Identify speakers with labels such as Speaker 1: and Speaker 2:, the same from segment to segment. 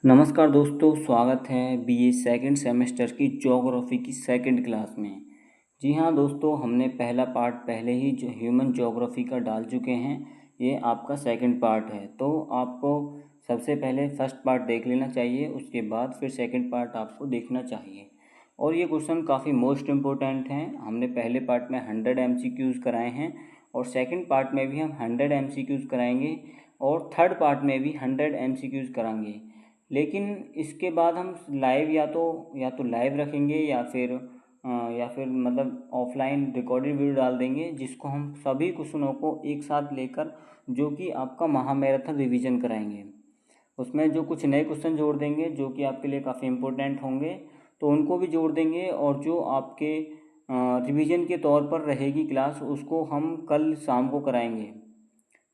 Speaker 1: नमस्कार दोस्तों, स्वागत है बीए सेकंड सेमेस्टर की ज्योग्राफी की सेकंड क्लास में। जी हाँ दोस्तों, हमने पहला पार्ट पहले ही जो ह्यूमन ज्योग्राफी का डाल चुके हैं। ये आपका सेकंड पार्ट है, तो आपको सबसे पहले फर्स्ट पार्ट देख लेना चाहिए, उसके बाद फिर सेकंड पार्ट आपको देखना चाहिए। और ये क्वेश्चन काफ़ी मोस्ट इम्पोर्टेंट हैं। हमने पहले पार्ट में 100 MCQs कराए हैं और सेकंड पार्ट में भी हम 100 MCQs कराएंगे और थर्ड पार्ट में भी 100 MCQs कराएंगे। लेकिन इसके बाद हम लाइव या तो लाइव रखेंगे या फिर मतलब ऑफलाइन रिकॉर्डेड वीडियो डाल देंगे, जिसको हम सभी क्वेश्चनों को एक साथ लेकर जो कि आपका महामैराथन रिवीजन कराएंगे। उसमें जो कुछ नए क्वेश्चन जोड़ देंगे जो कि आपके लिए काफ़ी इम्पोर्टेंट होंगे, तो उनको भी जोड़ देंगे। और जो आपके रिवीजन के तौर पर रहेगी क्लास, उसको हम कल शाम को कराएंगे।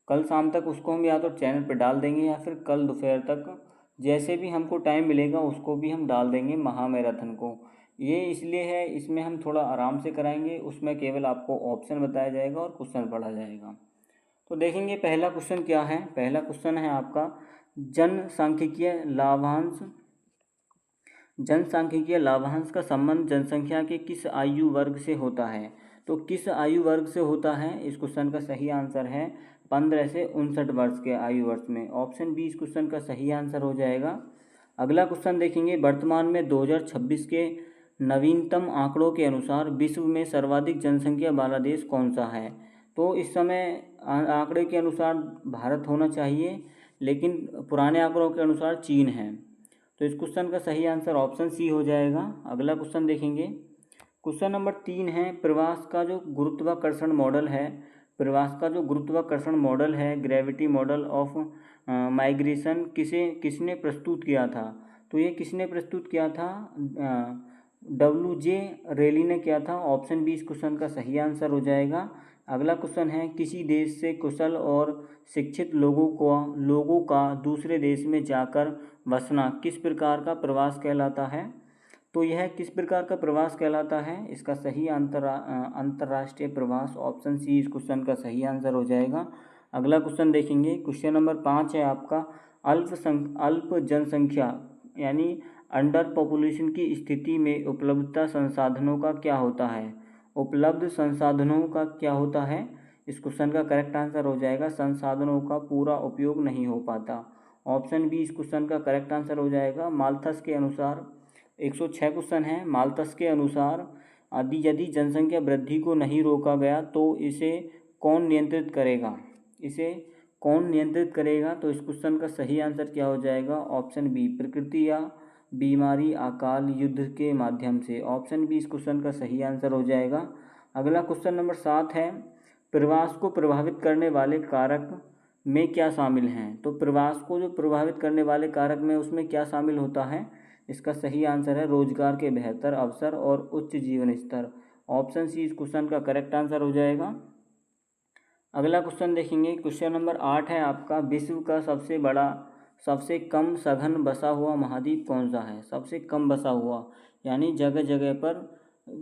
Speaker 1: कल शाम तक उसको हम या तो चैनल पर डाल देंगे या फिर कल दोपहर तक, जैसे भी हमको टाइम मिलेगा उसको भी हम डाल देंगे महामैराथन को। ये इसलिए है, इसमें हम थोड़ा आराम से कराएंगे, उसमें केवल आपको ऑप्शन बताया जाएगा और क्वेश्चन पढ़ा जाएगा। तो देखेंगे पहला क्वेश्चन क्या है। पहला क्वेश्चन है आपका जनसांख्यिकीय लाभांश का संबंध जनसंख्या के किस आयु वर्ग से होता है। तो किस आयु वर्ग से होता है, इस क्वेश्चन का सही आंसर है 15 से 59 वर्ष के आयु वर्ष में। ऑप्शन बी इस क्वेश्चन का सही आंसर हो जाएगा। अगला क्वेश्चन देखेंगे, वर्तमान में 2026 के नवीनतम आंकड़ों के अनुसार विश्व में सर्वाधिक जनसंख्या वाला देश कौन सा है। तो इस समय आंकड़े के अनुसार भारत होना चाहिए, लेकिन पुराने आंकड़ों के अनुसार चीन है। तो इस क्वेश्चन का सही आंसर ऑप्शन सी हो जाएगा। अगला क्वेश्चन देखेंगे, क्वेश्चन नंबर 3 है, प्रवास का जो गुरुत्वाकर्षण मॉडल है ग्रेविटी मॉडल ऑफ माइग्रेशन किसने प्रस्तुत किया था। तो ये किसने प्रस्तुत किया था, WJ रेली ने किया था। ऑप्शन बी इस क्वेश्चन का सही आंसर हो जाएगा। अगला क्वेश्चन है, किसी देश से कुशल और शिक्षित लोगों का दूसरे देश में जाकर बसना किस प्रकार का प्रवास कहलाता है। तो यह किस प्रकार का प्रवास कहलाता है, इसका सही अंतर्राष्ट्रीय प्रवास। ऑप्शन सी इस क्वेश्चन का सही आंसर हो जाएगा। अगला क्वेश्चन देखेंगे, क्वेश्चन नंबर 5 है आपका, अल्प जनसंख्या यानी अंडर पॉपुलेशन की स्थिति में उपलब्ध संसाधनों का क्या होता है। इस क्वेश्चन का करेक्ट आंसर हो जाएगा, संसाधनों का पूरा उपयोग नहीं हो पाता। ऑप्शन बी इस क्वेश्चन का करेक्ट आंसर हो जाएगा। माल्थस के अनुसार 106 क्वेश्चन है। माल्थस के अनुसार यदि जनसंख्या वृद्धि को नहीं रोका गया तो इसे कौन नियंत्रित करेगा। तो इस क्वेश्चन का सही आंसर क्या हो जाएगा। ऑप्शन बी, प्रकृति या बीमारी, अकाल, युद्ध के माध्यम से। ऑप्शन बी इस क्वेश्चन का सही आंसर हो जाएगा। अगला क्वेश्चन नंबर 7 है, प्रवास को प्रभावित करने वाले कारक में क्या शामिल हैं। तो प्रवास को जो प्रभावित करने वाले कारक में उसमें क्या शामिल होता है, इसका सही आंसर है रोजगार के बेहतर अवसर और उच्च जीवन स्तर। ऑप्शन सी इस क्वेश्चन का करेक्ट आंसर हो जाएगा। अगला क्वेश्चन देखेंगे, क्वेश्चन नंबर 8 है आपका, विश्व का सबसे कम सघन बसा हुआ महाद्वीप कौन सा है। सबसे कम बसा हुआ यानी जगह जगह पर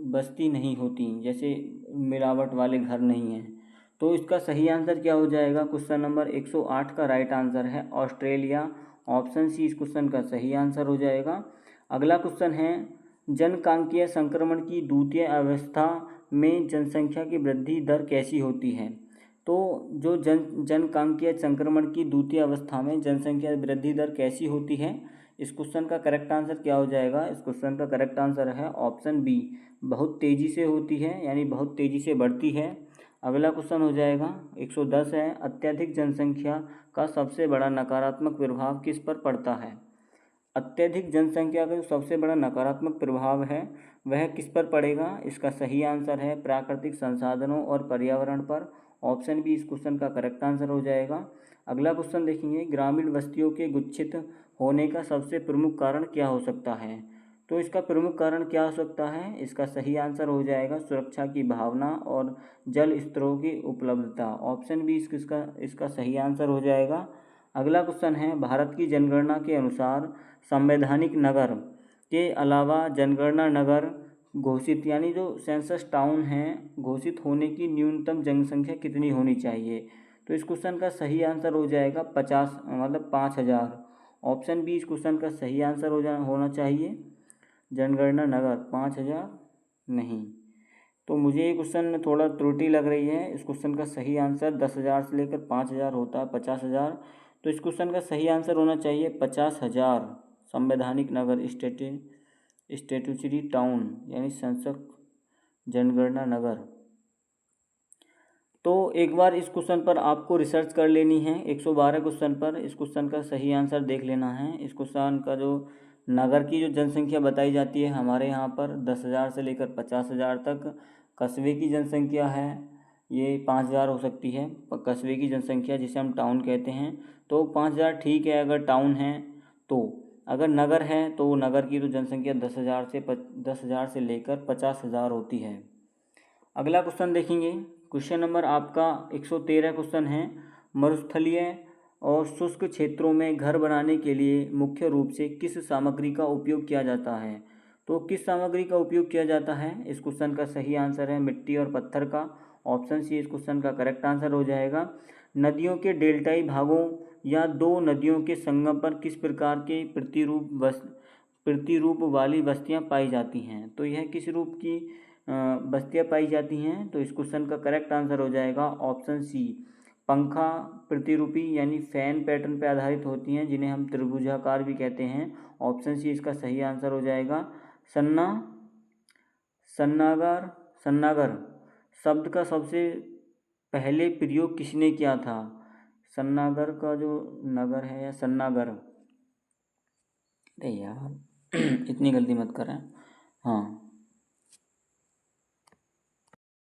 Speaker 1: बस्ती नहीं होती, जैसे मिलावट वाले घर नहीं हैं। तो इसका सही आंसर क्या हो जाएगा। क्वेश्चन नंबर 108 का राइट आंसर है ऑस्ट्रेलिया। ऑप्शन सी इस क्वेश्चन का सही आंसर हो जाएगा। अगला क्वेश्चन है, जनकांकीय संक्रमण की द्वितीय अवस्था में जनसंख्या की वृद्धि दर कैसी होती है। तो जो जनकांकीय संक्रमण की द्वितीय अवस्था में जनसंख्या वृद्धि दर कैसी होती है, इस क्वेश्चन का करेक्ट आंसर क्या हो जाएगा। इस क्वेश्चन का करेक्ट आंसर है ऑप्शन बी, बहुत तेज़ी से होती है यानी बहुत तेज़ी से बढ़ती है। अगला क्वेश्चन हो जाएगा 110 है, अत्यधिक जनसंख्या का सबसे बड़ा नकारात्मक प्रभाव किस पर पड़ता है। अत्यधिक जनसंख्या का जो सबसे बड़ा नकारात्मक प्रभाव है वह किस पर पड़ेगा। इसका सही आंसर है प्राकृतिक संसाधनों और पर्यावरण पर। ऑप्शन बी इस क्वेश्चन का करेक्ट आंसर हो जाएगा। अगला क्वेश्चन देखेंगे, ग्रामीण बस्तियों के गुच्छित होने का सबसे प्रमुख कारण क्या हो सकता है। तो इसका प्रमुख कारण क्या हो सकता है, इसका सही आंसर हो जाएगा सुरक्षा की भावना और जल स्त्रोतों की उपलब्धता। ऑप्शन बी इसका सही आंसर हो जाएगा। अगला क्वेश्चन है, भारत की जनगणना के अनुसार संवैधानिक नगर के अलावा जनगणना नगर घोषित यानी जो सेंसस टाउन हैं घोषित होने की न्यूनतम जनसंख्या कितनी होनी चाहिए। तो इस क्वेश्चन का सही आंसर हो जाएगा 50 मतलब 5000। ऑप्शन बी इस क्वेश्चन का सही आंसर होना चाहिए। जनगणना नगर 5,000 नहीं। तो मुझे ये क्वेश्चन में थोड़ा त्रुटि लग रही है। इस क्वेश्चन का सही आंसर 10,000 से लेकर 5,000 होता है, 50,000। तो इस क्वेश्चन का सही आंसर होना चाहिए 50,000 संवैधानिक नगर, स्टेट्यूटरी टाउन यानी संसद जनगणना नगर। तो एक बार इस क्वेश्चन पर आपको रिसर्च कर लेनी है। 112 क्वेश्चन पर इस क्वेश्चन का सही आंसर देख लेना है। इस क्वेश्चन का जो नगर की जो जनसंख्या बताई जाती है हमारे यहाँ पर 10,000 से लेकर 50,000 तक। कस्बे की जनसंख्या है ये 5,000 हो सकती है, कस्बे की जनसंख्या जिसे हम टाउन कहते हैं। तो 5,000 ठीक है अगर टाउन है तो। अगर नगर है तो नगर की तो जनसंख्या 10,000 से लेकर 50,000 होती है। अगला क्वेश्चन देखेंगे। क्वेश्चन नंबर आपका 113 क्वेश्चन है। मरुस्थलीय और शुष्क क्षेत्रों में घर बनाने के लिए मुख्य रूप से किस सामग्री का उपयोग किया जाता है? तो किस सामग्री का उपयोग किया जाता है? इस क्वेश्चन का सही आंसर है मिट्टी और पत्थर का। ऑप्शन सी इस क्वेश्चन का करेक्ट आंसर हो जाएगा। नदियों के डेल्टाई भागों या दो नदियों के संगम पर किस प्रकार के प्रतिरूप वाली बस्तियां पाई जाती हैं? तो यह किस रूप की बस्तियां पाई जाती हैं? तो इस क्वेश्चन का करेक्ट आंसर हो जाएगा ऑप्शन सी, पंखा प्रतिरूपी यानी फैन पैटर्न पर आधारित होती हैं, जिन्हें हम त्रिभुजाकार भी कहते हैं। ऑप्शन सी इसका सही आंसर हो जाएगा। सन्नागर सन्नागर शब्द का सबसे पहले प्रयोग किसने किया था? सन्नागर का जो नगर है या सन्नागर, अरे यार इतनी गलती मत करें। हाँ,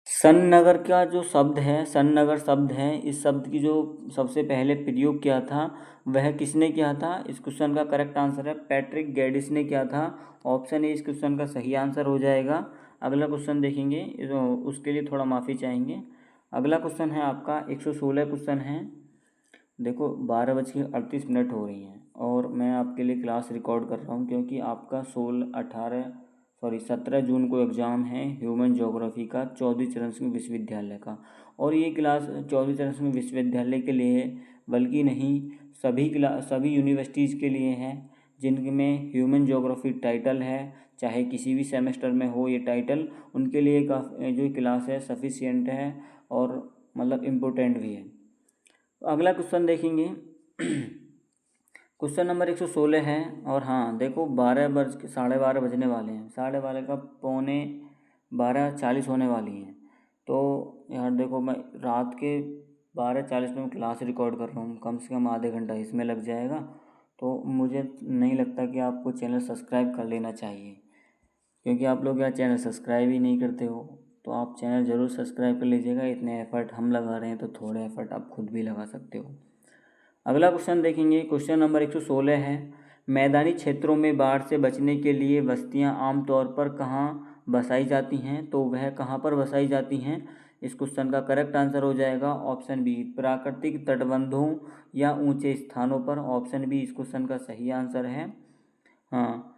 Speaker 1: सन्नगर का जो शब्द है, सन्नगर शब्द है, इस शब्द की जो सबसे पहले प्रयोग किया था वह किसने किया था? इस क्वेश्चन का करेक्ट आंसर है पैट्रिक गैडिस ने किया था। ऑप्शन ए इस क्वेश्चन का सही आंसर हो जाएगा। अगला क्वेश्चन देखेंगे, उसके लिए थोड़ा माफ़ी चाहेंगे। अगला क्वेश्चन है आपका 116 क्वेश्चन है। देखो 12:38 हो रही हैं और मैं आपके लिए क्लास रिकॉर्ड कर रहा हूँ क्योंकि आपका 17 जून को एग्ज़ाम है ह्यूमन ज्योग्राफी का 14वीं चरण सिंह विश्वविद्यालय का। और ये क्लास 14वीं चरण सिंह विश्वविद्यालय के लिए बल्कि नहीं सभी यूनिवर्सिटीज़ के लिए है जिनमें ह्यूमन ज्योग्राफी टाइटल है, चाहे किसी भी सेमेस्टर में हो ये टाइटल, उनके लिए जो क्लास है सफिशिएंट है और मतलब इम्पोर्टेंट भी है। अगला क्वेश्चन देखेंगे। क्वेश्चन नंबर 116 है और हाँ देखो 12 बजने वाले हैं, 12:30 का 12:40 होने वाली हैं। तो यार देखो मैं रात के 12:40 में क्लास रिकॉर्ड कर रहा हूँ, कम से कम आधे घंटा इसमें लग जाएगा। तो मुझे नहीं लगता कि आपको चैनल सब्सक्राइब कर लेना चाहिए, क्योंकि आप लोग यार चैनल सब्सक्राइब ही नहीं करते हो। तो आप चैनल ज़रूर सब्सक्राइब कर लीजिएगा। इतने एफर्ट हम लगा रहे हैं तो थोड़े एफर्ट आप खुद भी लगा सकते हो। अगला क्वेश्चन देखेंगे। क्वेश्चन नंबर 116 है। मैदानी क्षेत्रों में बाढ़ से बचने के लिए बस्तियां आमतौर पर कहाँ बसाई जाती हैं? तो वह कहाँ पर बसाई जाती हैं? इस क्वेश्चन का करेक्ट आंसर हो जाएगा ऑप्शन बी, प्राकृतिक तटबंधों या ऊंचे स्थानों पर। ऑप्शन बी इस क्वेश्चन का सही आंसर है। हाँ,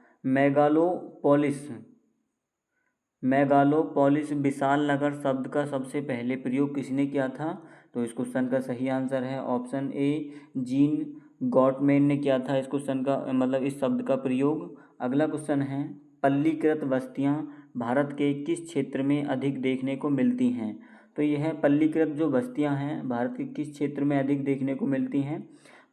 Speaker 1: मेगालोपोलिस विशाल नगर शब्द का सबसे पहले प्रयोग किसने किया था? तो इस क्वेश्चन का सही आंसर है ऑप्शन ए, जीन गॉटमैन ने किया था इस क्वेश्चन का मतलब इस शब्द का प्रयोग। अगला क्वेश्चन है, पल्लीकृत बस्तियां भारत के किस क्षेत्र में अधिक देखने को मिलती हैं? तो यह पल्लीकृत जो बस्तियां हैं भारत के किस क्षेत्र में अधिक देखने को मिलती हैं?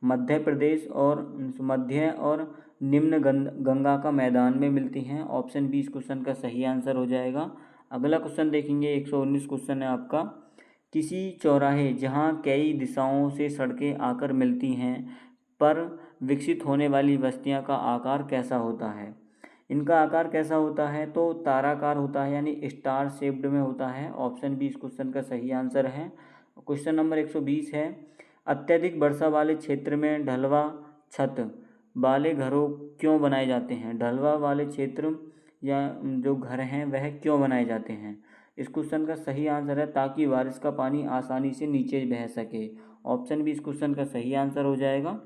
Speaker 1: मध्य प्रदेश और मध्य और निम्न गंगा का मैदान में मिलती हैं। ऑप्शन बी इस क्वेश्चन का सही आंसर हो जाएगा। अगला क्वेश्चन देखेंगे। 119 क्वेश्चन है आपका। किसी चौराहे जहां कई दिशाओं से सड़कें आकर मिलती हैं पर विकसित होने वाली बस्तियां का आकार कैसा होता है? इनका आकार कैसा होता है? तो ताराकार होता है यानी स्टार शेप्ड में होता है। ऑप्शन बी इस क्वेश्चन का सही आंसर है। क्वेश्चन नंबर 120 है। अत्यधिक वर्षा वाले क्षेत्र में ढलवा छत वाले घरों क्यों बनाए जाते हैं? ढलवा वाले क्षेत्र या जो घर हैं वह क्यों बनाए जाते हैं? इस क्वेश्चन का सही आंसर है ताकि बारिश का पानी आसानी से नीचे बह सके। ऑप्शन बी इस क्वेश्चन का सही आंसर हो जाएगा।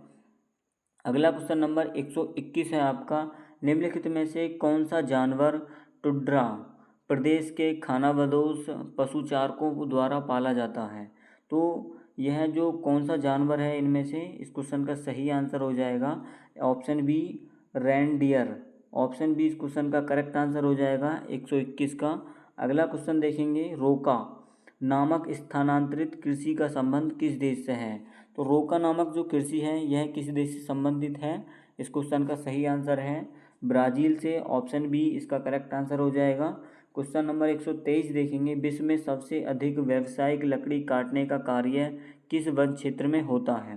Speaker 1: अगला क्वेश्चन नंबर 121 है आपका। निम्नलिखित में से कौन सा जानवर टुड्रा प्रदेश के खानाबदोश पशुचारकों द्वारा पाला जाता है? तो यह जो कौन सा जानवर है इनमें से, इस क्वेश्चन का सही आंसर हो जाएगा option B reindeer. Option B इस क्वेश्चन का करेक्ट आंसर हो जाएगा 121 का। अगला क्वेश्चन देखेंगे, रोका नामक स्थानांतरित कृषि का संबंध किस देश से है। तो रोका नामक जो कृषि है यह किस देश से संबंधित है। इस क्वेश्चन का सही आंसर है ब्राज़ील से। ऑप्शन बी इसका करेक्ट आंसर हो जाएगा। क्वेश्चन नंबर 123 देखेंगे, विश्व में सबसे अधिक व्यावसायिक लकड़ी काटने का कार्य किस वन क्षेत्र में होता है।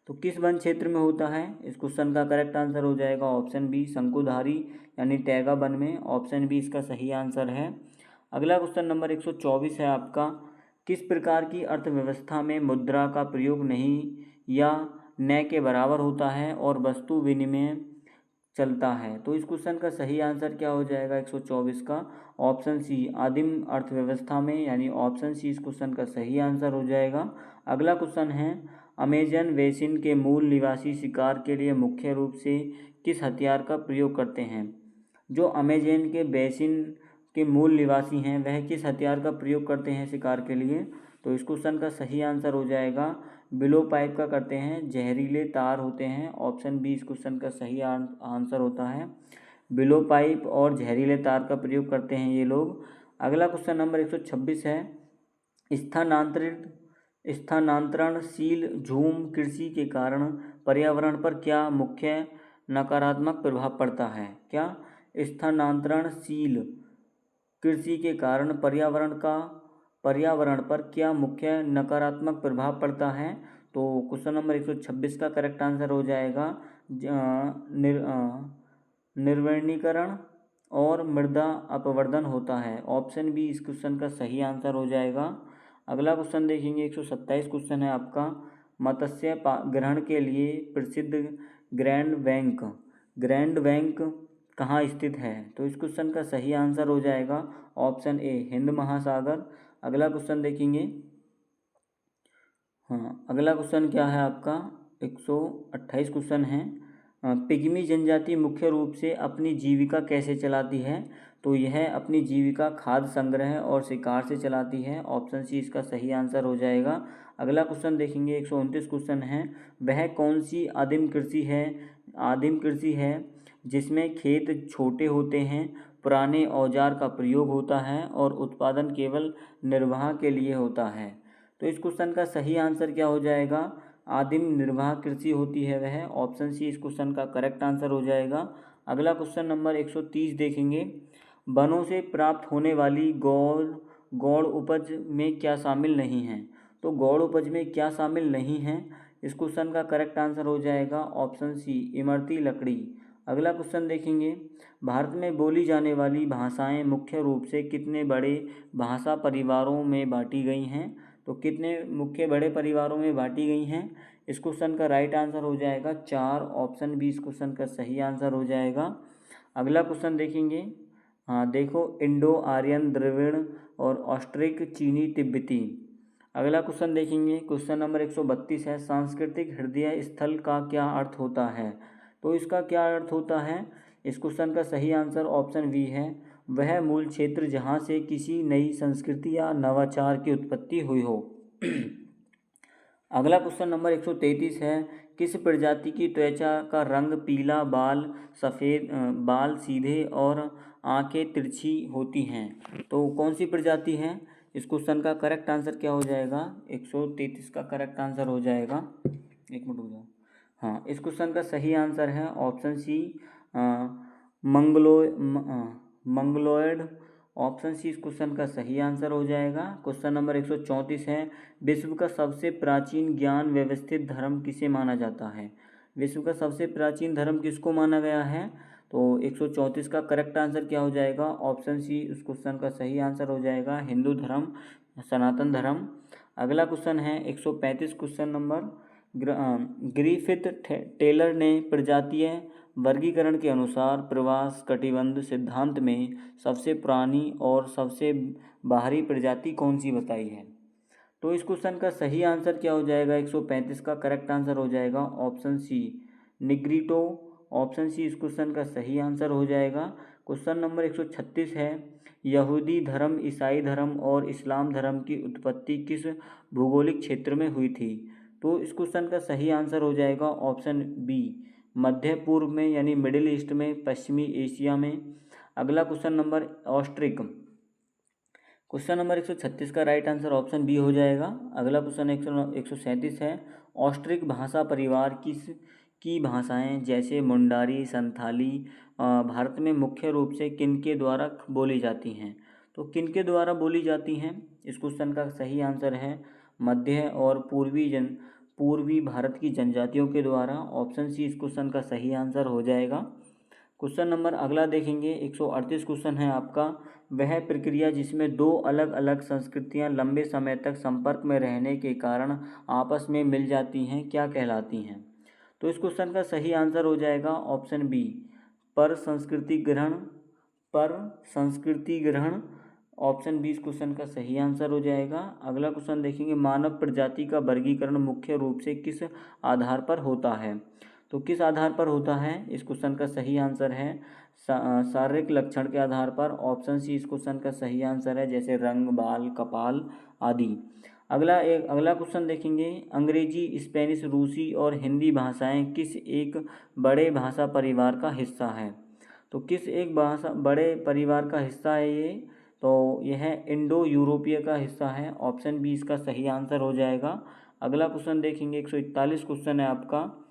Speaker 1: तो किस वन क्षेत्र में होता है, इस क्वेश्चन का करेक्ट आंसर हो जाएगा ऑप्शन बी शंकुधारी यानी टैगा वन में। ऑप्शन बी इसका सही आंसर है। अगला क्वेश्चन नंबर 124 है आपका, किस प्रकार की अर्थव्यवस्था में मुद्रा का प्रयोग नहीं या न के बराबर होता है और वस्तु विनिमय चलता है। तो इस क्वेश्चन का सही आंसर क्या हो जाएगा 124 का, ऑप्शन सी आदिम अर्थव्यवस्था में, यानी ऑप्शन सी इस क्वेश्चन का सही आंसर हो जाएगा। अगला क्वेश्चन है, अमेजन बेसिन के मूल निवासी शिकार के लिए मुख्य रूप से किस हथियार का प्रयोग करते हैं। जो अमेजन के बेसिन के मूल निवासी हैं वह किस हथियार का प्रयोग करते हैं शिकार के लिए। तो इस क्वेश्चन का सही आंसर हो जाएगा बिलो पाइप का करते हैं, जहरीले तार होते हैं। ऑप्शन बी इस क्वेश्चन का सही आंसर होता है, बिलो पाइप और जहरीले तार का प्रयोग करते हैं ये लोग। अगला क्वेश्चन नंबर 126 है, स्थानांतरणशील झूम कृषि के कारण पर्यावरण पर क्या मुख्य नकारात्मक प्रभाव पड़ता है। क्या स्थानांतरणशील कृषि के कारण पर्यावरण पर क्या मुख्य नकारात्मक प्रभाव पड़ता है। तो क्वेश्चन नंबर 126 का करेक्ट आंसर हो जाएगा निर्वनीकरण और मृदा अपवर्तन होता है। ऑप्शन बी इस क्वेश्चन का सही आंसर हो जाएगा। अगला क्वेश्चन देखेंगे, 127 क्वेश्चन है आपका, मत्स्य ग्रहण के लिए प्रसिद्ध ग्रैंड बैंक कहाँ स्थित है। तो इस क्वेश्चन का सही आंसर हो जाएगा ऑप्शन ए हिंद महासागर। अगला क्वेश्चन देखेंगे, अगला क्वेश्चन क्या है आपका 128 क्वेश्चन है, पिग्मी जनजाति मुख्य रूप से अपनी जीविका कैसे चलाती है। तो यह अपनी जीविका खाद्य संग्रह और शिकार से चलाती है। ऑप्शन सी इसका सही आंसर हो जाएगा। अगला क्वेश्चन देखेंगे, 129 क्वेश्चन है, वह कौन सी आदिम कृषि है जिसमें खेत छोटे होते हैं, पुराने औजार का प्रयोग होता है और उत्पादन केवल निर्वाह के लिए होता है। तो इस क्वेश्चन का सही आंसर क्या हो जाएगा, आदिम निर्वाह कृषि होती है वह। ऑप्शन सी इस क्वेश्चन का करेक्ट आंसर हो जाएगा। अगला क्वेश्चन नंबर 130 देखेंगे, वनों से प्राप्त होने वाली गौड़ उपज में क्या शामिल नहीं है। तो गौड़ उपज में क्या शामिल नहीं है, इस क्वेश्चन का करेक्ट आंसर हो जाएगा ऑप्शन सी इमरती लकड़ी। अगला क्वेश्चन देखेंगे, भारत में बोली जाने वाली भाषाएं मुख्य रूप से कितने बड़े भाषा परिवारों में बांटी गई हैं। तो कितने मुख्य बड़े परिवारों में बांटी गई हैं, इस क्वेश्चन का राइट आंसर हो जाएगा 4। ऑप्शन बी इस क्वेश्चन का सही आंसर हो जाएगा। अगला क्वेश्चन देखेंगे, देखो, इंडो आर्यन द्रविड़ और ऑस्ट्रिक चीनी तिब्बती। अगला क्वेश्चन देखेंगे, क्वेश्चन नंबर 132 है, सांस्कृतिक हृदय स्थल का क्या अर्थ होता है। तो इसका क्या अर्थ होता है, इस क्वेश्चन का सही आंसर ऑप्शन बी है, वह मूल क्षेत्र जहाँ से किसी नई संस्कृति या नवाचार की उत्पत्ति हुई हो। अगला क्वेश्चन नंबर 133 है, किस प्रजाति की त्वचा का रंग पीला, बाल सीधे और आंखें तिरछी होती हैं। तो कौन सी प्रजाति है, इस क्वेश्चन का करेक्ट आंसर क्या हो जाएगा, 133 का करेक्ट आंसर हो जाएगा। एक मिनट हो जाए, इस क्वेश्चन का सही आंसर है ऑप्शन सी मंगलोइड। ऑप्शन सी इस क्वेश्चन का सही आंसर हो जाएगा। क्वेश्चन नंबर 134 है, विश्व का सबसे प्राचीन ज्ञान व्यवस्थित धर्म किसे माना जाता है। विश्व का सबसे प्राचीन धर्म किसको माना गया है। तो 134 का करेक्ट आंसर क्या हो जाएगा, ऑप्शन सी उस क्वेश्चन का सही आंसर हो जाएगा, हिंदू धर्म, सनातन धर्म। अगला क्वेश्चन है 135 क्वेश्चन नंबर, ग्रिफिथ टेलर ने प्रजातीय वर्गीकरण के अनुसार प्रवास कटिबंध सिद्धांत में सबसे पुरानी और सबसे बाहरी प्रजाति कौन सी बताई है। तो इस क्वेश्चन का सही आंसर क्या हो जाएगा, 135 का करेक्ट आंसर हो जाएगा option C Negrito. Option C इस क्वेश्चन का सही आंसर हो जाएगा। क्वेश्चन नंबर 136 है, यहूदी धर्म, ईसाई धर्म और इस्लाम धर्म की उत्पत्ति किस भौगोलिक क्षेत्र में हुई थी? तो इस क्वेश्चन का सही आंसर हो जाएगा ऑप्शन बी, मध्य पूर्व में यानी मिडिल ईस्ट में, पश्चिमी एशिया में। अगला question number Austric, question number 136 का राइट आंसर ऑप्शन बी हो जाएगा। अगला क्वेश्चन 137 है, ऑस्ट्रिक भाषा परिवार की भाषाएं जैसे मुंडारी, संथाली भारत में मुख्य रूप से किनके द्वारा बोली जाती हैं? तो किनके द्वारा बोली जाती हैं? इस क्वेश्चन का सही आंसर है मध्य और पूर्वी भारत की जनजातियों के द्वारा। ऑप्शन सी इस क्वेश्चन का सही आंसर हो जाएगा। क्वेश्चन नंबर अगला देखेंगे, 138 क्वेश्चन है आपका, वह प्रक्रिया जिसमें दो अलग अलग संस्कृतियां लंबे समय तक संपर्क में रहने के कारण आपस में मिल जाती हैं क्या कहलाती हैं? तो इस क्वेश्चन का सही आंसर हो जाएगा ऑप्शन बी, पर संस्कृति ग्रहण। ऑप्शन बी इस क्वेश्चन का सही आंसर हो जाएगा। अगला क्वेश्चन देखेंगे, मानव प्रजाति का वर्गीकरण मुख्य रूप से किस आधार पर होता है? तो किस आधार पर होता है? इस क्वेश्चन का सही आंसर है शारीरिक लक्षण के आधार पर। ऑप्शन सी इस क्वेश्चन का सही आंसर है, जैसे रंग, बाल, कपाल आदि। अगला क्वेश्चन देखेंगे, अंग्रेजी, स्पेनिश, रूसी और हिंदी भाषाएं किस एक बड़े भाषा परिवार का हिस्सा है? तो किस एक बड़े परिवार का हिस्सा है ये? तो यह इंडो यूरोपीय का हिस्सा है। ऑप्शन बी इसका सही आंसर हो जाएगा। अगला क्वेश्चन देखेंगे, 141 क्वेश्चन है आपका,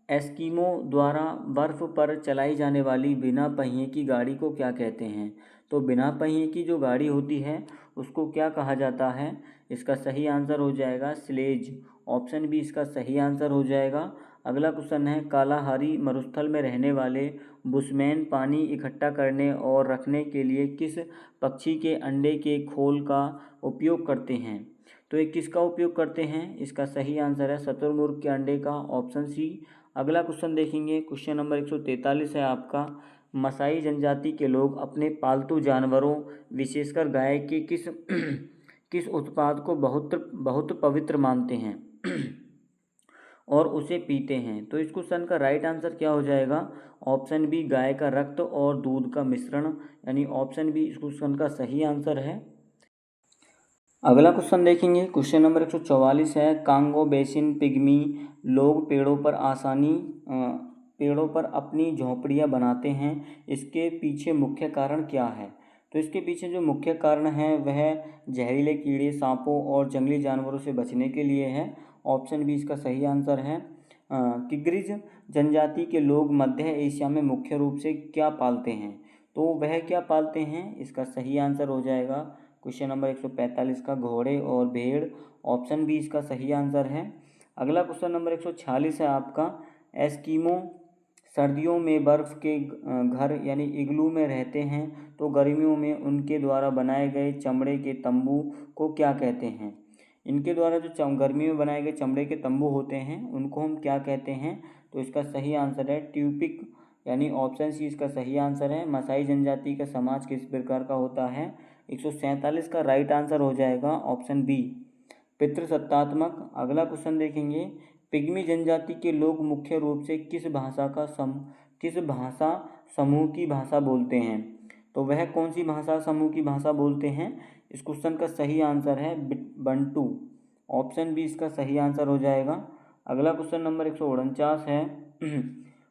Speaker 1: एस्किमो द्वारा बर्फ पर चलाई जाने वाली बिना पहिए की गाड़ी को क्या कहते हैं? तो बिना पहिए की जो गाड़ी होती है उसको क्या कहा जाता है? इसका सही आंसर हो जाएगा स्लेज। ऑप्शन बी इसका सही आंसर हो जाएगा। अगला क्वेश्चन है, कालाहारी मरुस्थल में रहने वाले बुशमैन पानी इकट्ठा करने और रखने के लिए किस पक्षी के अंडे के खोल का उपयोग करते हैं? तो ये किसका उपयोग करते हैं? इसका सही आंसर है शुतुरमुर्ग के अंडे का। Option C. अगला क्वेश्चन देखेंगे, क्वेश्चन नंबर 143 है आपका, मसाई जनजाति के लोग अपने पालतू जानवरों विशेषकर गाय के किस किस उत्पाद को बहुत पवित्र मानते हैं और उसे पीते हैं? तो इस क्वेश्चन का राइट आंसर क्या हो जाएगा? ऑप्शन बी, गाय का रक्त और दूध का मिश्रण, यानी ऑप्शन बी इस क्वेश्चन का सही आंसर है। अगला क्वेश्चन देखेंगे, क्वेश्चन नंबर 144 है, कांगो बेसिन पिग्मी लोग पेड़ों पर अपनी झोंपड़ियाँ बनाते हैं, इसके पीछे मुख्य कारण क्या है? तो इसके पीछे जो मुख्य कारण है वह जहरीले कीड़े, सांपों और जंगली जानवरों से बचने के लिए है। ऑप्शन बी इसका सही आंसर है। किग्रिज जनजाति के लोग मध्य एशिया में मुख्य रूप से क्या पालते हैं? तो वह क्या पालते हैं? इसका सही आंसर हो जाएगा क्वेश्चन नंबर 145 का घोड़े और भेड़। ऑप्शन बी इसका सही आंसर है। अगला क्वेश्चन नंबर 146 है आपका, एस्किमो सर्दियों में बर्फ़ के घर यानी इग्लू में रहते हैं, तो गर्मियों में उनके द्वारा बनाए गए चमड़े के तंबू को क्या कहते हैं? इनके द्वारा जो गर्मियों में बनाए गए चमड़े के तंबू होते हैं उनको हम क्या कहते हैं? तो इसका सही आंसर है ट्यूपिक, यानी ऑप्शन सी इसका सही आंसर है। मसाई जनजाति का समाज किस प्रकार का होता है? 147 का राइट आंसर हो जाएगा ऑप्शन बी, पितृसत्तात्मक। अगला क्वेश्चन देखेंगे, पिग्मी जनजाति के लोग मुख्य रूप से किस भाषा समूह की भाषा बोलते हैं? तो वह कौन सी भाषा समूह की भाषा बोलते हैं? इस क्वेश्चन का सही आंसर है बंटू। ऑप्शन बी इसका सही आंसर हो जाएगा। अगला क्वेश्चन नंबर 149 है,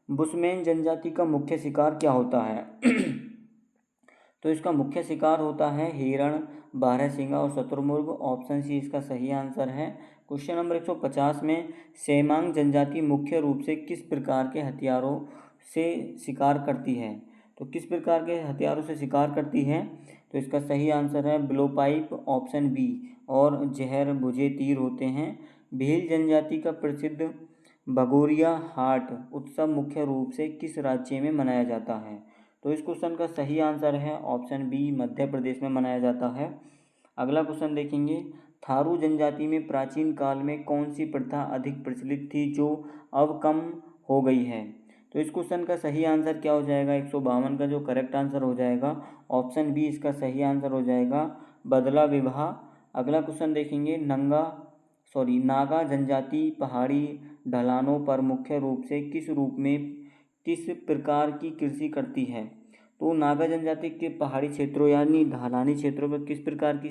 Speaker 1: बुशमैन जनजाति का मुख्य शिकार क्या होता है? तो इसका मुख्य शिकार होता है हिरण, बारहसिंगा और शुतुरमुर्ग। ऑप्शन सी इसका सही आंसर है। क्वेश्चन नंबर 150 में, सेमांग जनजाति मुख्य रूप से किस प्रकार के हथियारों से शिकार करती है? तो किस प्रकार के हथियारों से शिकार करती है? तो इसका सही आंसर है ब्लोपाइप, ऑप्शन बी, और जहर बुझे तीर होते हैं। भील जनजाति का प्रसिद्ध भगोरिया हाट उत्सव मुख्य रूप से किस राज्य में मनाया जाता है? तो इस क्वेश्चन का सही आंसर है ऑप्शन बी, मध्य प्रदेश में मनाया जाता है। अगला क्वेश्चन देखेंगे, थारू जनजाति में प्राचीन काल में कौन सी प्रथा अधिक प्रचलित थी जो अब कम हो गई है? तो इस क्वेश्चन का सही आंसर क्या हो जाएगा? 152 का जो करेक्ट आंसर हो जाएगा ऑप्शन बी इसका सही आंसर हो जाएगा बदला विवाह। अगला क्वेश्चन देखेंगे, नागा जनजाति पहाड़ी ढलानों पर मुख्य रूप से किस रूप में किस प्रकार की कृषि करती है? तो नागा जनजाति के पहाड़ी क्षेत्रों यानी ढलानी क्षेत्रों पर किस प्रकार की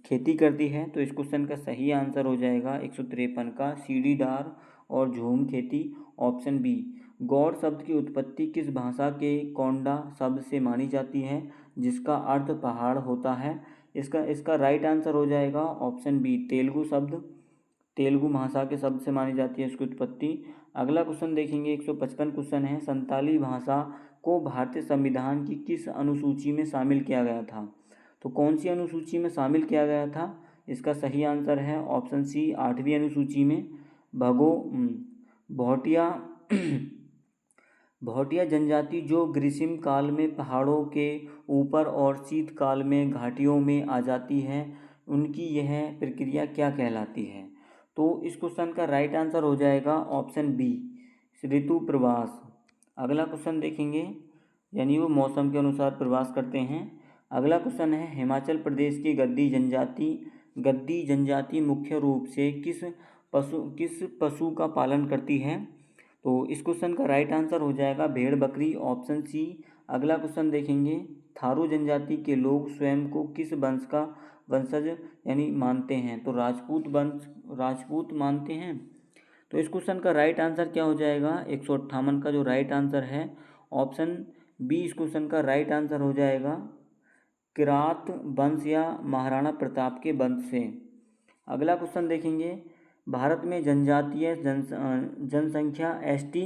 Speaker 1: खेती करती है? तो इस क्वेश्चन का सही आंसर हो जाएगा 153 का सीढ़ीदार और झूम खेती, ऑप्शन बी। गौड़ शब्द की उत्पत्ति किस भाषा के कोंडा शब्द से मानी जाती है, जिसका अर्थ पहाड़ होता है? इसका राइट आंसर हो जाएगा ऑप्शन बी, तेलुगु शब्द, तेलुगु भाषा के शब्द से मानी जाती है इसकी उत्पत्ति। अगला क्वेश्चन देखेंगे, 155 क्वेश्चन है, संताली भाषा को भारतीय संविधान की किस अनुसूची में शामिल किया गया था? तो कौन सी अनुसूची में शामिल किया गया था? इसका सही आंसर है ऑप्शन सी, 8वीं अनुसूची में। भोटिया भोटिया जनजाति जो ग्रीष्म काल में पहाड़ों के ऊपर और शीतकाल में घाटियों में आ जाती है, उनकी यह प्रक्रिया क्या कहलाती है? तो इस क्वेश्चन का राइट आंसर हो जाएगा ऑप्शन बी, ऋतु प्रवास। अगला क्वेश्चन देखेंगे, यानी वो मौसम के अनुसार प्रवास करते हैं। अगला क्वेश्चन है, हिमाचल प्रदेश की गद्दी जनजाति मुख्य रूप से किस पशु का पालन करती है? तो इस क्वेश्चन का राइट आंसर हो जाएगा भेड़ बकरी, ऑप्शन सी। अगला क्वेश्चन देखेंगे, थारू जनजाति के लोग स्वयं को किस वंश का वंशज यानी मानते हैं? तो राजपूत मानते हैं। तो इस क्वेश्चन का राइट आंसर क्या हो जाएगा? 158 का जो राइट आंसर है ऑप्शन बी, इस क्वेश्चन का राइट आंसर हो जाएगा किरात वंश या महाराणा प्रताप के वंश से। अगला क्वेश्चन देखेंगे, भारत में जनजातीय जनसंख्या एसटी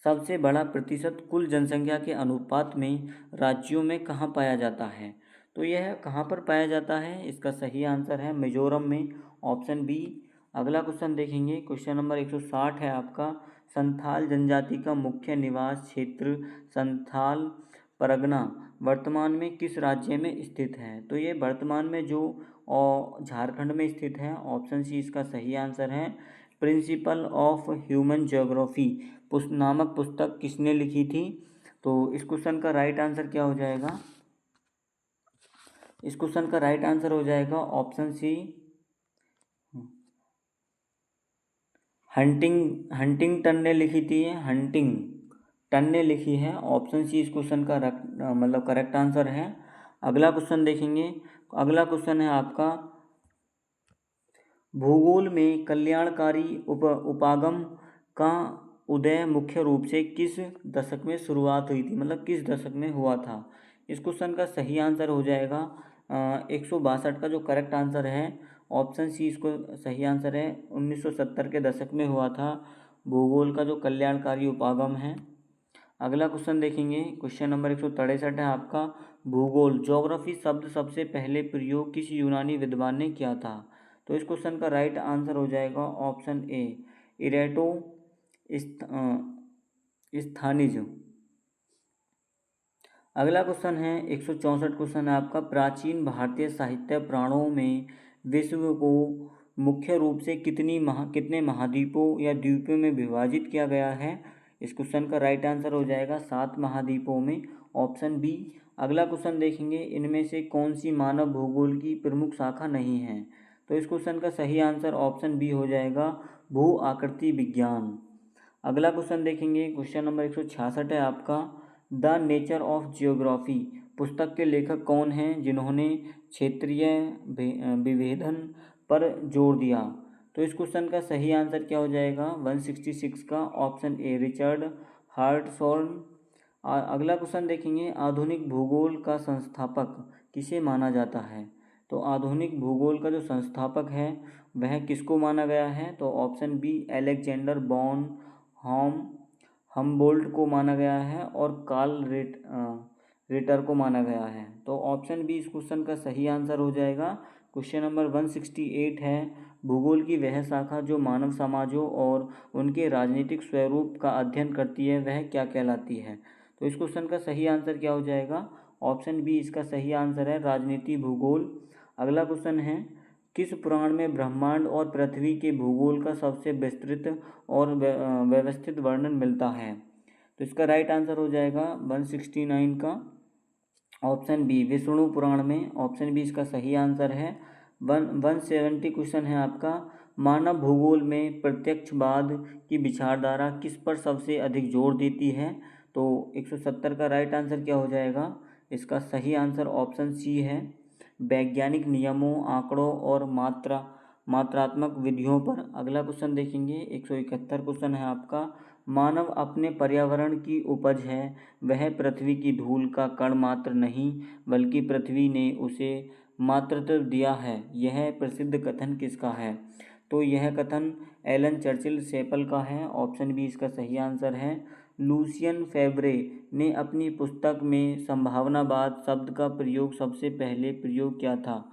Speaker 1: सबसे बड़ा प्रतिशत कुल जनसंख्या के अनुपात में राज्यों में कहाँ पाया जाता है? तो यह कहाँ पर पाया जाता है? इसका सही आंसर है मिजोरम में, ऑप्शन बी। अगला क्वेश्चन देखेंगे, क्वेश्चन नंबर 160 है आपका, संथाल जनजाति का मुख्य निवास क्षेत्र संथाल परगना वर्तमान में किस राज्य में स्थित है? तो ये वर्तमान में जो झारखंड में स्थित है, ऑप्शन सी इसका सही आंसर है। प्रिंसिपल ऑफ ह्यूमन ज्योग्राफी नामक पुस्तक किसने लिखी थी? तो इस क्वेश्चन का राइट आंसर क्या हो जाएगा? इस क्वेश्चन का राइट आंसर हो जाएगा ऑप्शन सी, हंटिंगटन ने लिखी थी। हंटिंगटन ने लिखी है, ऑप्शन सी इस क्वेश्चन का मतलब करेक्ट आंसर है। अगला क्वेश्चन देखेंगे, अगला क्वेश्चन है आपका, भूगोल में कल्याणकारी उपागम का उदय मुख्य रूप से किस दशक में शुरुआत हुई थी, मतलब किस दशक में हुआ था? इस क्वेश्चन का सही आंसर हो जाएगा 162 का जो करेक्ट आंसर है, ऑप्शन सी इसको सही आंसर है। 1970 के दशक में हुआ था भूगोल का जो कल्याणकारी उपागम है। अगला क्वेश्चन देखेंगे, क्वेश्चन नंबर 163 है आपका, भूगोल ज्योग्राफी शब्द सबसे पहले प्रयोग किस यूनानी विद्वान ने किया था? तो इस क्वेश्चन का राइट आंसर हो जाएगा ऑप्शन ए, इरेटो स्थानिज। अगला क्वेश्चन है 164 क्वेश्चन है आपका, प्राचीन भारतीय साहित्य पुराणों में विश्व को मुख्य रूप से कितने महाद्वीपों या द्वीपों में विभाजित किया गया है? इस क्वेश्चन का राइट आंसर हो जाएगा 7 महाद्वीपों में, ऑप्शन बी। अगला क्वेश्चन देखेंगे, इनमें से कौन सी मानव भूगोल की प्रमुख शाखा नहीं है? तो इस क्वेश्चन का सही आंसर ऑप्शन बी हो जाएगा, भू आकृति विज्ञान। अगला क्वेश्चन देखेंगे, क्वेश्चन नंबर 166 है आपका, द नेचर ऑफ जियोग्राफी पुस्तक के लेखक कौन हैं जिन्होंने क्षेत्रीय विभेदन पर जोर दिया? तो इस क्वेश्चन का सही आंसर क्या हो जाएगा? 166 का ऑप्शन ए, रिचर्ड हार्टशॉर्न। अगला क्वेश्चन देखेंगे, आधुनिक भूगोल का संस्थापक किसे माना जाता है? तो आधुनिक भूगोल का जो संस्थापक है वह किसको माना गया है? तो ऑप्शन बी, अलेक्जेंडर बॉन हमबोल्ट को माना गया है और कार्ल रिटर को माना गया है। तो ऑप्शन बी इस क्वेश्चन का सही आंसर हो जाएगा। क्वेश्चन नंबर 168 है, भूगोल की वह शाखा जो मानव समाजों और उनके राजनीतिक स्वरूप का अध्ययन करती है वह क्या कहलाती है? तो इस क्वेश्चन का सही आंसर क्या हो जाएगा? ऑप्शन बी इसका सही आंसर है, राजनीति भूगोल। अगला क्वेश्चन है, किस पुराण में ब्रह्मांड और पृथ्वी के भूगोल का सबसे विस्तृत और व्यवस्थित वर्णन मिलता है? तो इसका राइट आंसर हो जाएगा 169 का ऑप्शन बी, विष्णु पुराण में, ऑप्शन बी इसका सही आंसर है। 170 क्वेश्चन है आपका, मानव भूगोल में प्रत्यक्षवाद की विचारधारा किस पर सबसे अधिक जोर देती है? तो 170 का राइट आंसर क्या हो जाएगा? इसका सही आंसर ऑप्शन सी है। वैज्ञानिक नियमों, आंकड़ों और मात्रात्मक विधियों पर। अगला क्वेश्चन देखेंगे, 171 क्वेश्चन है आपका। मानव अपने पर्यावरण की उपज है, वह पृथ्वी की धूल का कण मात्र नहीं बल्कि पृथ्वी ने उसे मातृत्व दिया है। यह प्रसिद्ध कथन किसका है? तो यह कथन एलन चर्चिल सेपल का है। ऑप्शन बी इसका सही आंसर है। लूसियन फेब्रे ने अपनी पुस्तक में संभावनावाद शब्द का प्रयोग सबसे पहले प्रयोग किया था।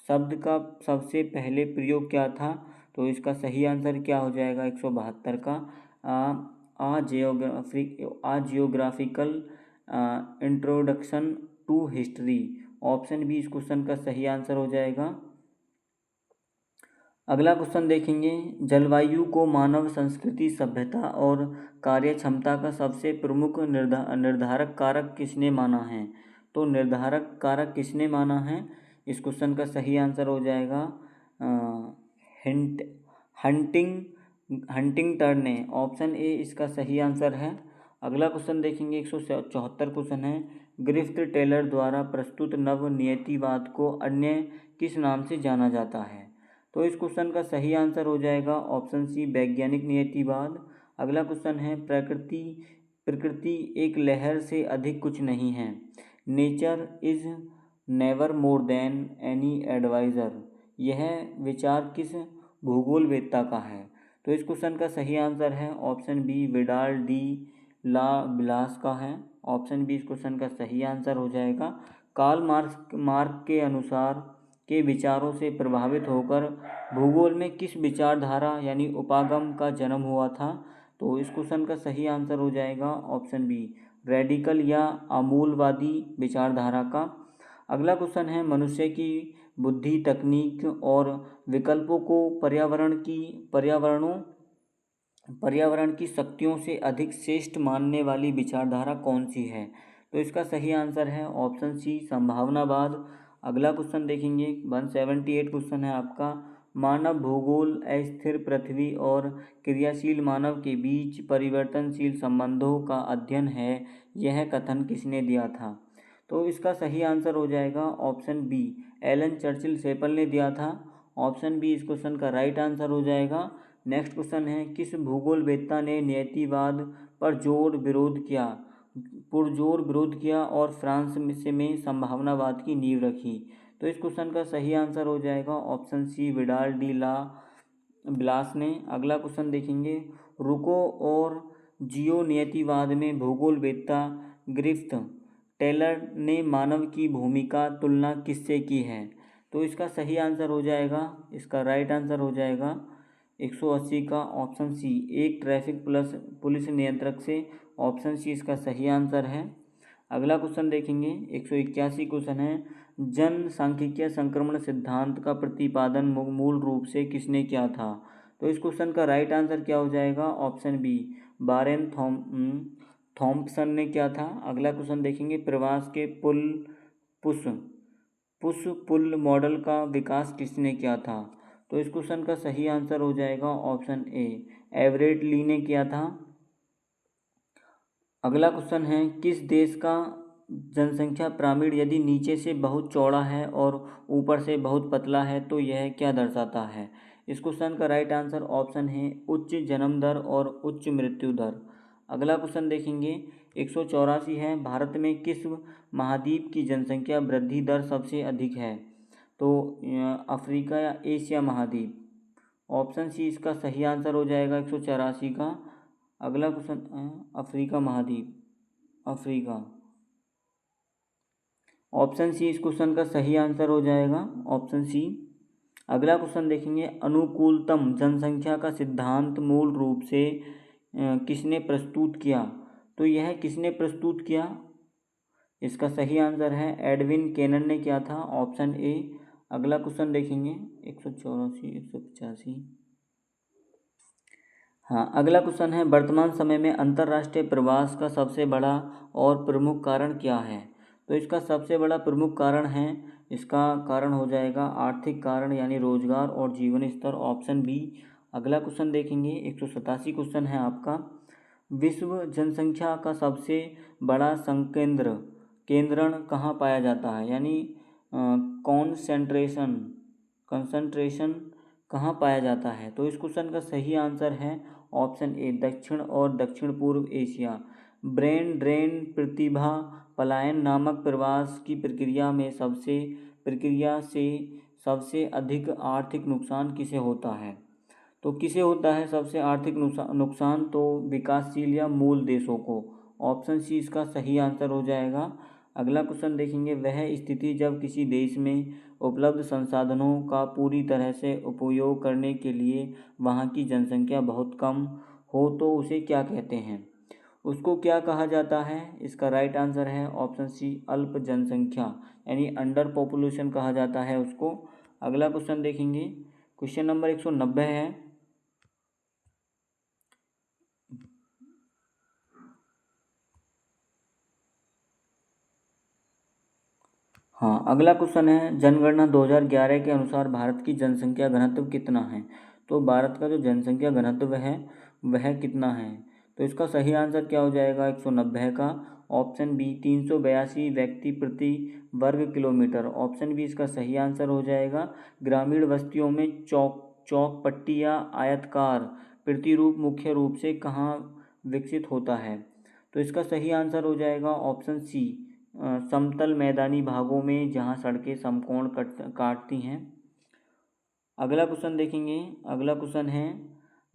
Speaker 1: शब्द का सबसे पहले प्रयोग क्या था? तो इसका सही आंसर क्या हो जाएगा? 172 का आ geographical introduction to history. Option B इस क्वेश्चन का सही आंसर हो जाएगा। अगला क्वेश्चन देखेंगे, जलवायु को मानव संस्कृति, सभ्यता और कार्यक्षमता का सबसे प्रमुख निर्धारक कारक किसने माना है? तो निर्धारक कारक किसने माना है? इस क्वेश्चन का सही आंसर हो जाएगा हंटिंगटन ने। ऑप्शन ए इसका सही आंसर है। अगला क्वेश्चन देखेंगे, 174 क्वेश्चन है। ग्रिफ्थ टेलर द्वारा प्रस्तुत नव नियतिवाद को अन्य किस नाम से जाना जाता है? तो इस क्वेश्चन का सही आंसर हो जाएगा ऑप्शन सी, वैज्ञानिक नियतिवाद। अगला क्वेश्चन है, प्रकृति एक लहर से अधिक कुछ नहीं है। Nature is never more than any adviser. यह विचार किस भूगोलवेत्ता का है? तो इस क्वेश्चन का सही आंसर है ऑप्शन बी, विडाल डी ला ब्लास का है। ऑप्शन बी इस क्वेश्चन का सही आंसर हो जाएगा। कार्ल मार्क्स के अनुसार के विचारों से प्रभावित होकर भूगोल में किस विचारधारा यानी उपागम का जन्म हुआ था? तो इस क्वेश्चन का सही आंसर हो जाएगा ऑप्शन बी, रेडिकल या आमूलवादी विचारधारा का। अगला क्वेश्चन है, मनुष्य की बुद्धि, तकनीक और विकल्पों को पर्यावरण की शक्तियों से अधिक श्रेष्ठ मानने वाली विचारधारा कौन सी है? तो इसका सही आंसर है ऑप्शन सी, संभावनावाद। अगला क्वेश्चन देखेंगे, 178 क्वेश्चन है आपका। मानव भूगोल अस्थिर पृथ्वी और क्रियाशील मानव के बीच परिवर्तनशील संबंधों का अध्ययन है। यह कथन किसने दिया था? तो इसका सही आंसर हो जाएगा option B, Ellen Churchill Semple ने दिया था। ऑप्शन बी इस क्वेश्चन का राइट आंसर हो जाएगा। नेक्स्ट क्वेश्चन है, किस भूगोलवेत्ता ने नियतिवाद पर पुरजोर विरोध किया और फ्रांस में संभावनावाद की नींव रखी? तो इस क्वेश्चन का सही आंसर हो जाएगा ऑप्शन सी, विडाल डी ला ब्लास ने। अगला क्वेश्चन देखेंगे, रुको और जियो नियतिवाद में भूगोलवेत्ता ग्रिफ्थ टेलर ने मानव की भूमिका तुलना किससे की है? तो इसका सही आंसर हो जाएगा, इसका राइट आंसर हो जाएगा 180 का ऑप्शन सी, एक ट्रैफिक पुलिस नियंत्रक से। ऑप्शन सी इसका सही आंसर है। अगला क्वेश्चन देखेंगे, 181 क्वेश्चन है। जनसांख्यिकीय संक्रमण सिद्धांत का प्रतिपादन मूल रूप से किसने किया था? तो इस क्वेश्चन का राइट आंसर क्या हो जाएगा? ऑप्शन बी, बारेन थॉम्पसन ने किया था। अगला क्वेश्चन देखेंगे, प्रवास के पुश पुल मॉडल का विकास किसने किया था? तो इस क्वेश्चन का सही आंसर हो जाएगा ऑप्शन ए, एवरेट ली ने किया था। अगला क्वेश्चन है, किस देश का जनसंख्या पिरामिड यदि नीचे से बहुत चौड़ा है और ऊपर से बहुत पतला है तो यह क्या दर्शाता है? इस क्वेश्चन का राइट आंसर ऑप्शन है उच्च जन्म दर और उच्च मृत्यु दर। अगला क्वेश्चन देखेंगे, 184 है। भारत में किस महाद्वीप की जनसंख्या वृद्धि दर सबसे अधिक है? तो अफ्रीका या एशिया महाद्वीप। ऑप्शन सी इसका सही आंसर हो जाएगा 184 का। अगला क्वेश्चन, अफ्रीका महाद्वीप, अफ्रीका। ऑप्शन सी इस क्वेश्चन का सही आंसर हो जाएगा, ऑप्शन सी। अगला क्वेश्चन देखेंगे, अनुकूलतम जनसंख्या का सिद्धांत मूल रूप से किसने प्रस्तुत किया? तो यह किसने प्रस्तुत किया? इसका सही आंसर है एडविन केनन ने किया था, ऑप्शन ए। अगला क्वेश्चन देखेंगे, 184 185। हाँ, अगला क्वेश्चन है, वर्तमान समय में अंतर्राष्ट्रीय प्रवास का सबसे बड़ा और प्रमुख कारण क्या है? तो इसका सबसे बड़ा प्रमुख कारण है इसका कारण हो जाएगा आर्थिक कारण यानी रोजगार और जीवन स्तर, ऑप्शन बी। अगला क्वेश्चन देखेंगे 187 क्वेश्चन है आपका। विश्व जनसंख्या का सबसे बड़ा संकेंद्र केंद्रण कहाँ पाया जाता है, यानी कंसंट्रेशन कहाँ पाया जाता है। तो इस क्वेश्चन का सही आंसर है ऑप्शन ए, दक्षिण और दक्षिण पूर्व एशिया। ब्रेन ड्रेन प्रतिभा पलायन नामक प्रवास की प्रक्रिया से सबसे अधिक आर्थिक नुकसान किसे होता है। तो किसे होता है सबसे आर्थिक नुकसान, तो विकासशील या मूल देशों को। ऑप्शन सी इसका सही आंसर हो जाएगा। अगला क्वेश्चन देखेंगे, वह स्थिति जब किसी देश में उपलब्ध संसाधनों का पूरी तरह से उपयोग करने के लिए वहाँ की जनसंख्या बहुत कम हो तो उसे क्या कहते हैं। उसको क्या कहा जाता है। इसका राइट आंसर है ऑप्शन सी, अल्प जनसंख्या यानी अंडर पॉपुलेशन कहा जाता है उसको। अगला क्वेश्चन देखेंगे, क्वेश्चन नंबर 190 है। हाँ, अगला क्वेश्चन है, जनगणना 2011 के अनुसार भारत की जनसंख्या घनत्व कितना है। तो भारत का जो जनसंख्या घनत्व है वह कितना है। तो इसका सही आंसर क्या हो जाएगा 190 का, ऑप्शन बी 382 व्यक्ति प्रति वर्ग किलोमीटर। ऑप्शन बी इसका सही आंसर हो जाएगा। ग्रामीण बस्तियों में चौक पट्टी या आयतकार प्रतिरूप मुख्य रूप से कहाँ विकसित होता है। तो इसका सही आंसर हो जाएगा ऑप्शन सी, समतल मैदानी भागों में जहां सड़कें समकोण काटती हैं। अगला क्वेश्चन देखेंगे, अगला क्वेश्चन है,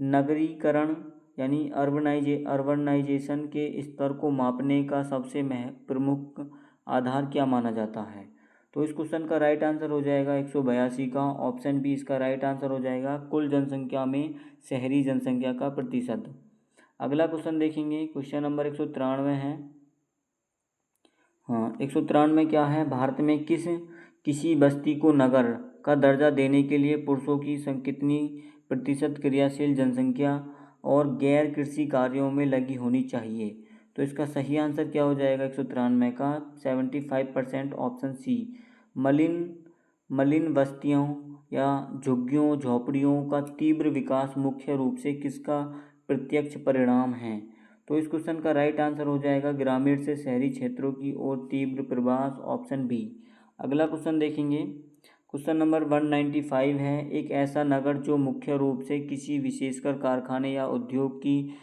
Speaker 1: नगरीकरण यानी अर्बनाइजेशन के स्तर को मापने का सबसे प्रमुख आधार क्या माना जाता है। तो इस क्वेश्चन का राइट आंसर हो जाएगा 182 का, ऑप्शन बी इसका राइट आंसर हो जाएगा, कुल जनसंख्या में शहरी जनसंख्या का प्रतिशत। अगला क्वेश्चन देखेंगे, क्वेश्चन नंबर 193 है। हाँ, 193 क्या है, भारत में किसी बस्ती को नगर का दर्जा देने के लिए पुरुषों की कितनी प्रतिशत क्रियाशील जनसंख्या और गैर कृषि कार्यों में लगी होनी चाहिए। तो इसका सही आंसर क्या हो जाएगा 193 का, 75%, ऑप्शन सी। मलिन बस्तियों या झुग्गियों झोपड़ियों का तीव्र विकास मुख्य रूप से किसका प्रत्यक्ष परिणाम है। तो इस क्वेश्चन का राइट आंसर हो जाएगा ग्रामीण से शहरी क्षेत्रों की ओर तीव्र प्रवास, ऑप्शन बी। अगला क्वेश्चन देखेंगे, क्वेश्चन नंबर 195 है। एक ऐसा नगर जो मुख्य रूप से किसी विशेषकर कारखाने या उद्योग की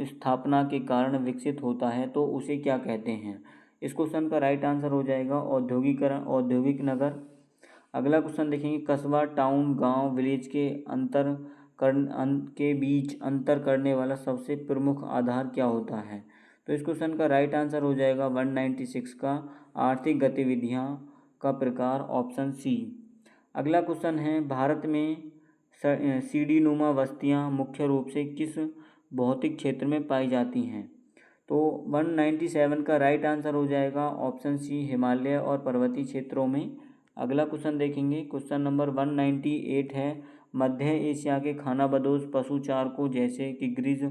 Speaker 1: स्थापना के कारण विकसित होता है तो उसे क्या कहते हैं। इस क्वेश्चन का राइट आंसर हो जाएगा औद्योगिक नगर। अगला क्वेश्चन देखेंगे, कस्बा टाउन गांव विलेज के बीच अंतर करने वाला सबसे प्रमुख आधार क्या होता है। तो इस क्वेश्चन का राइट आंसर हो जाएगा 196 का, आर्थिक गतिविधियां का प्रकार, ऑप्शन सी। अगला क्वेश्चन है, भारत में सीढ़ी नुमा बस्तियां मुख्य रूप से किस भौतिक क्षेत्र में पाई जाती हैं। तो 197 का राइट आंसर हो जाएगा ऑप्शन सी, हिमालय और पर्वतीय क्षेत्रों में। अगला क्वेश्चन देखेंगे, क्वेश्चन नंबर 198 है। मध्य एशिया के खानाबदोश पशुचारकों जैसे कि ग्रीज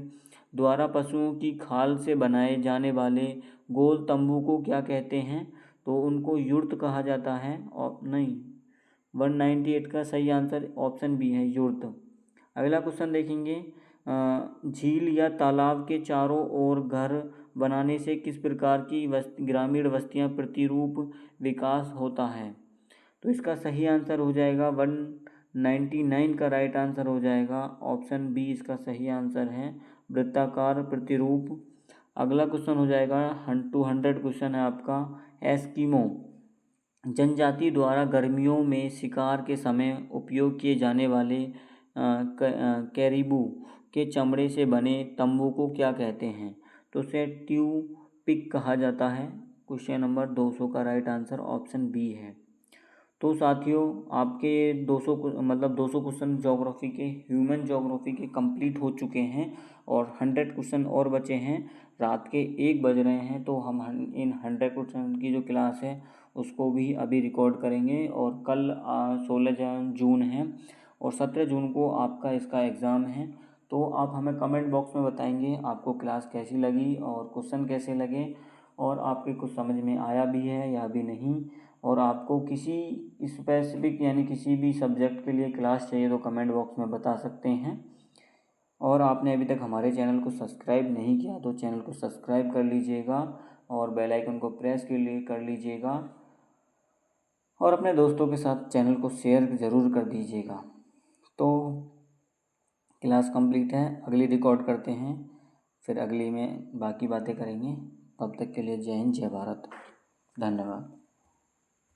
Speaker 1: द्वारा पशुओं की खाल से बनाए जाने वाले गोल तंबू को क्या कहते हैं। तो उनको युर्त कहा जाता है, और नहीं, 198 का सही आंसर ऑप्शन बी है, युर्त। अगला क्वेश्चन देखेंगे, झील या तालाब के चारों ओर घर बनाने से किस प्रकार की ग्रामीण बस्तियां प्रतिरूप विकास होता है। तो इसका सही आंसर हो जाएगा 199 का राइट आंसर हो जाएगा, ऑप्शन बी इसका सही आंसर है, वृत्ताकार प्रतिरूप। अगला क्वेश्चन हो जाएगा 200 क्वेश्चन है आपका। एस्किमो जनजाति द्वारा गर्मियों में शिकार के समय उपयोग किए जाने वाले कैरिबू के चमड़े से बने तंबू को क्या कहते हैं। तो उसे ट्यूपिक कहा जाता है। क्वेश्चन नंबर 200 का राइट आंसर ऑप्शन बी है। तो साथियों, आपके 200 क्वेश्चन ज्योग्राफी के, ह्यूमन ज्योग्राफी के कंप्लीट हो चुके हैं और 100 क्वेश्चन और बचे हैं। रात के 1 बज रहे हैं, तो हम इन 100 क्वेश्चन की जो क्लास है उसको भी अभी रिकॉर्ड करेंगे। और कल 16 जून है और 17 जून को आपका इसका एग्ज़ाम है। तो आप हमें कमेंट बॉक्स में बताएंगे आपको क्लास कैसी लगी और क्वेश्चन कैसे लगे और आपके कुछ समझ में आया भी है या भी नहीं। और आपको किसी स्पेसिफिक यानी किसी भी सब्जेक्ट के लिए क्लास चाहिए तो कमेंट बॉक्स में बता सकते हैं। और आपने अभी तक हमारे चैनल को सब्सक्राइब नहीं किया तो चैनल को सब्सक्राइब कर लीजिएगा और बेल आइकन को प्रेस के लिए कर लीजिएगा और अपने दोस्तों के साथ चैनल को शेयर ज़रूर कर दीजिएगा। तो क्लास कंप्लीट है, अगली रिकॉर्ड करते हैं, फिर अगली में बाकी बातें करेंगे। तब तक के लिए जय हिंद, जय भारत, धन्यवाद।